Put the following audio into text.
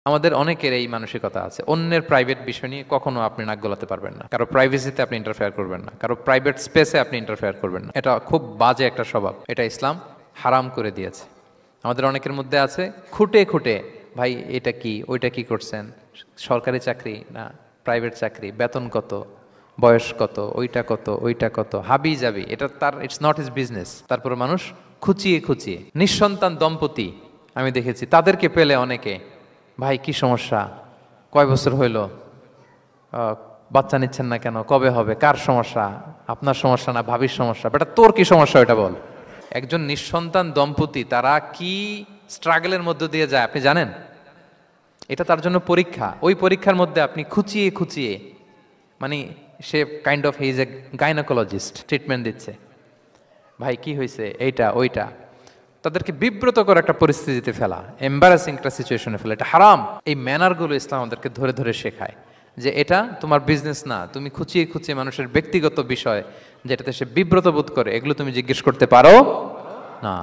আমাদের অনেকের এই মানসিকতা আছে, অন্যের প্রাইভেট বিষয় নিয়ে কখনো আপনি নাক গলাতে পারবেন না, কারো প্রাইভেসিতে আপনি ইন্টারফেয়ার করবেন না, কারো প্রাইভেট স্পেসে আপনি ইন্টারফেয়ার করবেন না। এটা খুব বাজে একটা স্বভাব, এটা ইসলাম হারাম করে দিয়েছে। আমাদের অনেকের মধ্যে আছে খুঁটে খুঁটে, ভাই এটা কি ওইটা কি করছেন, সরকারি চাকরি না প্রাইভেট চাকরি, বেতন কত, বয়স কত, ওইটা কত, হাবি যাবি, এটা তার ইটস নট হিজ বিজনেস। তারপরে মানুষ খুঁচিয়ে খুঁচিয়ে, নিঃসন্তান দম্পতি আমি দেখেছি, তাদেরকে পেলে অনেকে, ভাই কি সমস্যা, কয় বছর হইল, বাচ্চা নিচ্ছেন না কেন, কবে হবে, কার সমস্যা, আপনার সমস্যা না ভাবির সমস্যা, বেটা তোর কি সমস্যা এটা বল। একজন নিঃসন্তান দম্পতি তারা কি স্ট্রাগলের মধ্য দিয়ে যায় আপনি জানেন? এটা তার জন্য পরীক্ষা। ওই পরীক্ষার মধ্যে আপনি খুঁচিয়ে খুঁচিয়ে, মানে সে kind of he is a gynecologist, treatment দিচ্ছে, ভাই কি হয়েছে, এইটা ওইটা, তাদেরকে বিব্রত করে একটা পরিস্থিতিতে ফেলা, এম্বারাসিং একটা সিচুয়েশনে ফেলা, এটা হারাম। এই ম্যানারগুলো ইসলাম আমাদেরকে ধরে ধরে শেখায় যে এটা তোমার বিজনেস না, তুমি খুঁচিয়ে খুঁচিয়ে মানুষের ব্যক্তিগত বিষয় যেটাতে সে বিব্রত বোধ করে, এগুলো তুমি জিজ্ঞেস করতে পারো না।